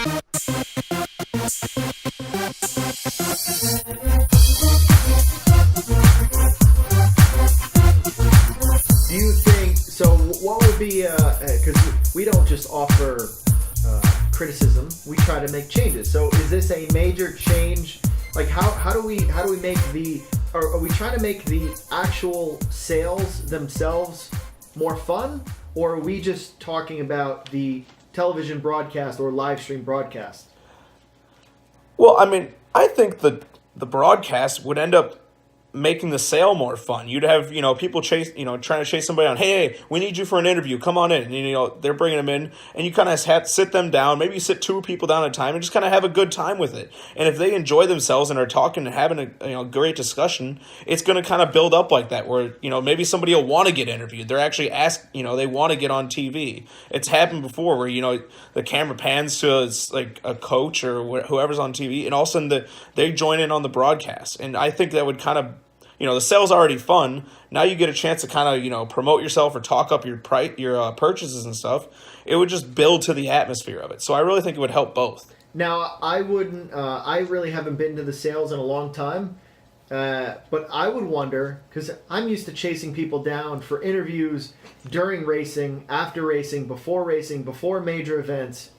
Do you think so? What would be because we don't just offer criticism; we try to make changes. So, is this a major change? Like, how do we make the? Are we trying to make the actual sales themselves more fun, or are we just talking about the television broadcast or live stream broadcast? Well, I mean, I think the broadcast would end up making the sale more fun. You'd have, people trying to chase somebody down. Hey, we need you for an interview. Come on in. And, they're bringing them in, and you kind of have to sit them down. Maybe you sit two people down at a time and just kind of have a good time with it. And if they enjoy themselves and are talking and having a great discussion, it's going to kind of build up like that where, maybe somebody will want to get interviewed. They're actually they want to get on TV. It's happened before where, the camera pans to like a coach or whoever's on TV, and all of a sudden they join in on the broadcast. And I think that would kind of, the sale's already fun. Now you get a chance to kind of, promote yourself or talk up your purchases and stuff. It would just build to the atmosphere of it. So I really think it would help both. Now, I wouldn't, I really haven't been to the sales in a long time, but I would wonder, because I'm used to chasing people down for interviews during racing, after racing, before major events.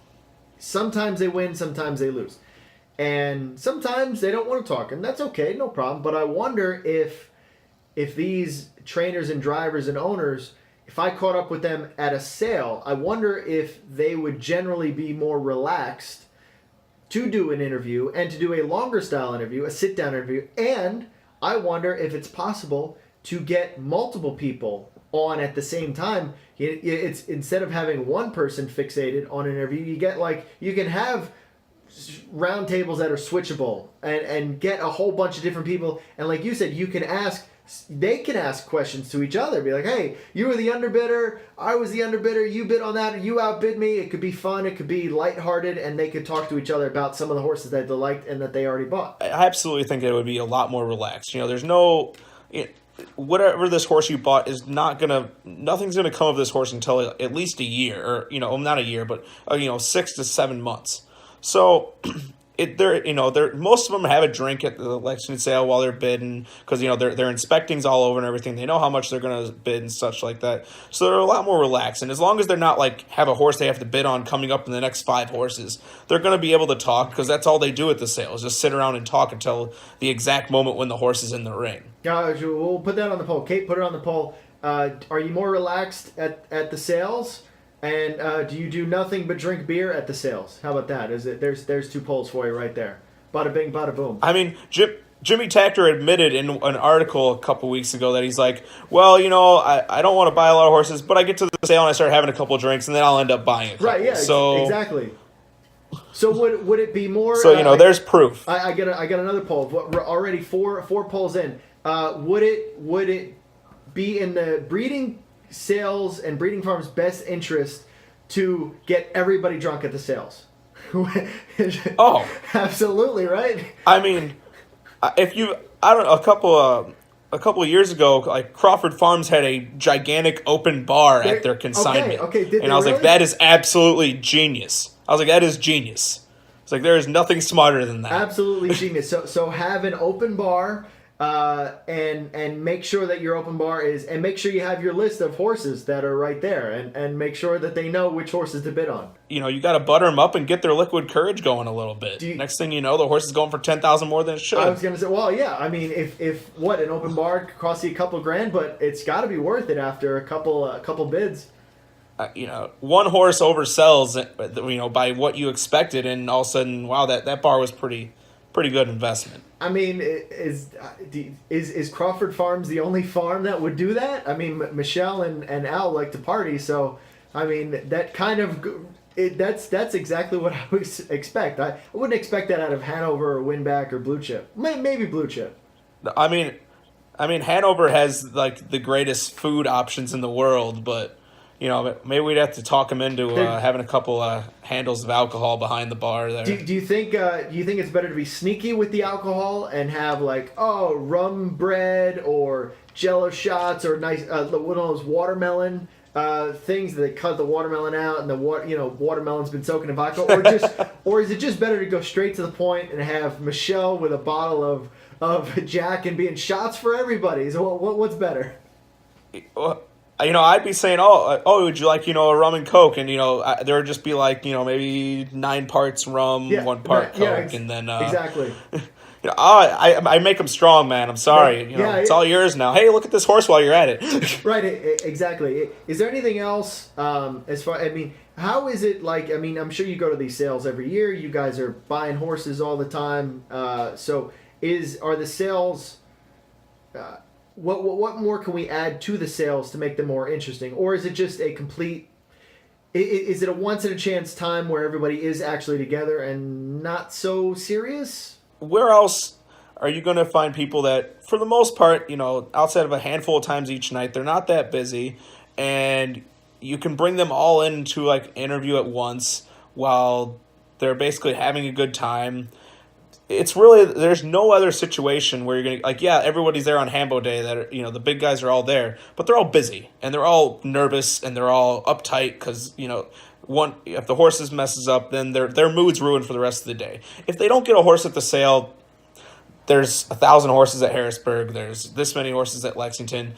Sometimes they win, sometimes they lose. And sometimes they don't want to talk, and that's okay, no problem. But I wonder if these trainers and drivers and owners, if I caught up with them at a sale, I wonder if they would generally be more relaxed to do an interview and to do a longer style interview, a sit-down interview. And I wonder if it's possible to get multiple people on at the same time. It's instead of having one person fixated on an interview, you can have round tables that are switchable and get a whole bunch of different people, and like you said, they can ask questions to each other, be like, hey, you were the underbidder, I was the underbidder, you bid on that, you outbid me. It could be fun, it could be lighthearted, and they could talk to each other about some of the horses that they liked and that they already bought. I absolutely think it would be a lot more relaxed. There's no whatever this horse you bought is nothing's gonna come of this horse until at least a year, or not a year, but 6 to 7 months. So, most of them have a drink at the election sale while they're bidding, because they're inspecting's all over and everything. They know how much they're going to bid and such like that. So they're a lot more relaxed. And as long as they're not have a horse they have to bid on coming up in the next 5 horses, they're going to be able to talk, because that's all they do at the sale is just sit around and talk until the exact moment when the horse is in the ring. We'll put that on the poll. Kate, put it on the poll. Are you more relaxed at the sales? And do you do nothing but drink beer at the sales? How about that? There's 2 polls for you right there. Bada bing, bada boom. I mean, Jimmy Takter admitted in an article a couple weeks ago that he's like, well, I don't want to buy a lot of horses, but I get to the sale and I start having a couple drinks, and then I'll end up buying a couple. Right, yeah, so, exactly. So would it be more... So, there's proof. I got another poll. We're already four polls in. Would it be in the breeding sales and breeding farms' best interest to get everybody drunk at the sales? Oh, absolutely, right? I mean, a couple of years ago, like Crawford Farms had a gigantic open bar at their consignment. Okay, and I was like, that is absolutely genius. I was like, that is genius. It's like, there is nothing smarter than that. Absolutely genius. So have an open bar. And make sure that your open bar and make sure you have your list of horses that are right there, and make sure that they know which horses to bid on. You got to butter them up and get their liquid courage going a little bit. Next thing you know, the horse is going for $10,000 more than it should. I was gonna say, well, yeah. I mean, if an open bar costs you a couple grand, but it's got to be worth it after a couple bids. One horse oversells, by what you expected, and all of a sudden, wow, that bar was pretty good investment. I mean, is Crawford Farms the only farm that would do that? I mean, Michelle and Al like to party, so I mean that kind of that's exactly what I would expect. I wouldn't expect that out of Hanover or Winback or Blue Chip. Maybe Blue Chip. I mean, Hanover has the greatest food options in the world, but maybe we'd have to talk them into having a couple handles of alcohol behind the bar there. Do you think it's better to be sneaky with the alcohol and have rum bread or Jello shots or nice one of those watermelon things that they cut the watermelon out and the watermelon's been soaking in vodka, or is it just better to go straight to the point and have Michelle with a bottle of Jack and being shots for everybody? So what's better? Well, I'd be saying, would you like, a rum and Coke? And, there would just be like, maybe 9 parts rum, 1 part Coke, and then exactly. I make them strong, man. I'm sorry. It's all yours now. Hey, look at this horse while you're at it. Right, exactly. Is there anything else as far? I mean, how is it like? I mean, I'm sure you go to these sales every year. You guys are buying horses all the time. So, are the sales? What more can we add to the sales to make them more interesting, or is it just a complete? Is it a once in a chance time where everybody is actually together and not so serious? Where else are you going to find people that, for the most part, outside of a handful of times each night, they're not that busy, and you can bring them all into like interview at once while they're basically having a good time. It's really, there's no other situation where you're going to, like, yeah, everybody's there on Hambo Day, that the big guys are all there, but they're all busy, and they're all nervous, and they're all uptight, because, if the horses messes up, then their mood's ruined for the rest of the day. If they don't get a horse at the sale, there's 1,000 horses at Harrisburg, there's this many horses at Lexington.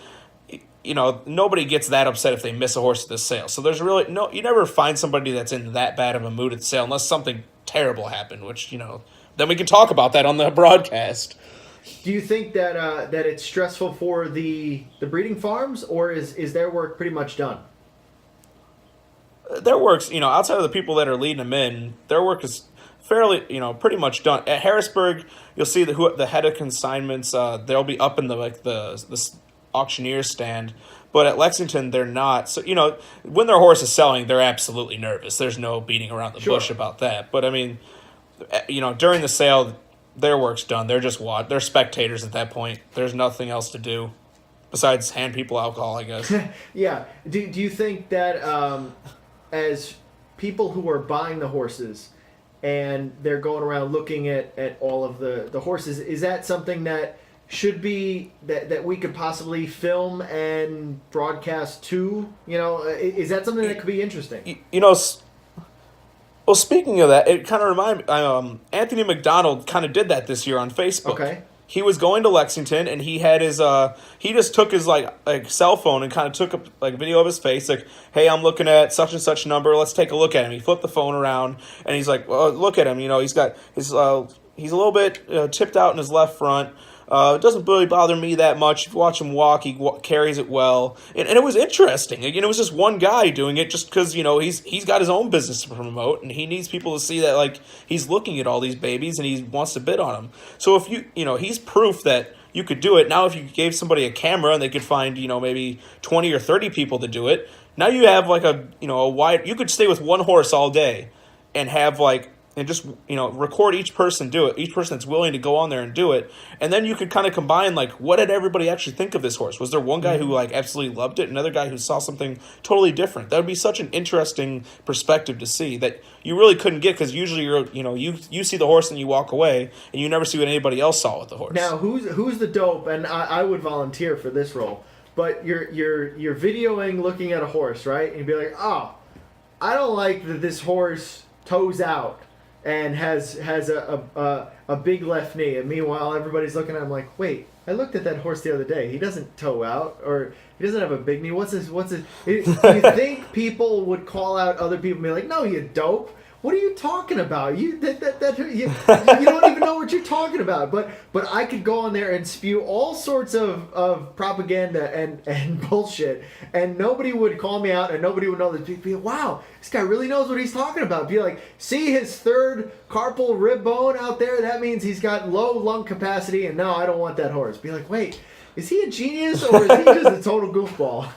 Nobody gets that upset if they miss a horse at the sale. So there's really you never find somebody that's in that bad of a mood at the sale unless something terrible happened, which, then we can talk about that on the broadcast. Do you think that it's stressful for the breeding farms, or is their work pretty much done? Their work's, outside of the people that are leading them in, their work is fairly, pretty much done. At Harrisburg, you'll see the head of consignments, they'll be up in the auctioneer stand, but at Lexington, they're not. So, when their horse is selling, they're absolutely nervous. There's no beating around the bush about that. But, I mean, during the sale, their work's done. They're just they're spectators at that point. There's nothing else to do besides hand people alcohol, I guess. Yeah. Do you think that as people who are buying the horses and they're going around looking at all of the horses, is that something that should be that we could possibly film and broadcast too? Is that something that could be interesting? Well, speaking of that, it kind of reminded me, Anthony McDonald kind of did that this year on Facebook. Okay. He was going to Lexington, and he had his, he just took his, like cell phone and kind of took a video of his face, like, hey, I'm looking at such and such number, let's take a look at him. He flipped the phone around, and he's like, well, look at him, he's got his, he's a little bit tipped out in his left front. It doesn't really bother me that much. If you watch him walk, he carries it well. And it was interesting. Again, it was just one guy doing it just because, he's got his own business to promote, and he needs people to see that, like, he's looking at all these babies and he wants to bid on them. So if he's proof that you could do it. Now if you gave somebody a camera and they could find, maybe 20 or 30 people to do it, now you have like a wide, you could stay with one horse all day and have and just, record each person do it, each person that's willing to go on there and do it. And then you could kind of combine, what did everybody actually think of this horse? Was there one guy who, absolutely loved it, another guy who saw something totally different? That would be such an interesting perspective to see that you really couldn't get, because usually you see the horse and you walk away, and you never see what anybody else saw with the horse. Now, who's the dope? And I would volunteer for this role. But you're videoing looking at a horse, right? And you'd be like, oh, I don't like that this horse toes out and has a big left knee, and meanwhile everybody's looking at him like, wait, I looked at that horse the other day. He doesn't toe out, or he doesn't have a big knee. What's his? Do you think people would call out other people and be like, no, you dope? What are you talking about? You don't even know what you're talking about. But I could go on there and spew all sorts of propaganda and bullshit, and nobody would call me out, and nobody would know that. Be like, wow, this guy really knows what he's talking about. Be like, see his third carpal rib bone out there? That means he's got low lung capacity, and no, I don't want that horse. Be like, wait, is he a genius or is he just a total goofball?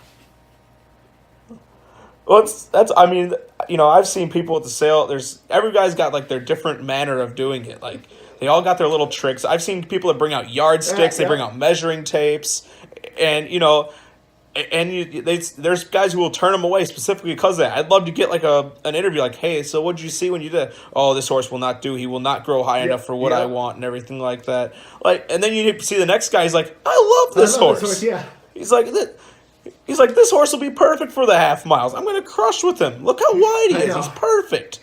Well, I've seen people at the sale. Every guy's got their different manner of doing it. They all got their little tricks. I've seen people that bring out yardsticks. They bring out measuring tapes, and there's guys who will turn them away specifically because of that. I'd love to get an interview hey, so what did you see when you did? Oh, this horse will not do. He will not grow high enough for what I want, and everything like that. And then you see the next guy. He's like, I love this horse. Yeah. He's like, He's like, this horse will be perfect for the half miles. I'm going to crush with him. Look how wide he I is. know. He's perfect.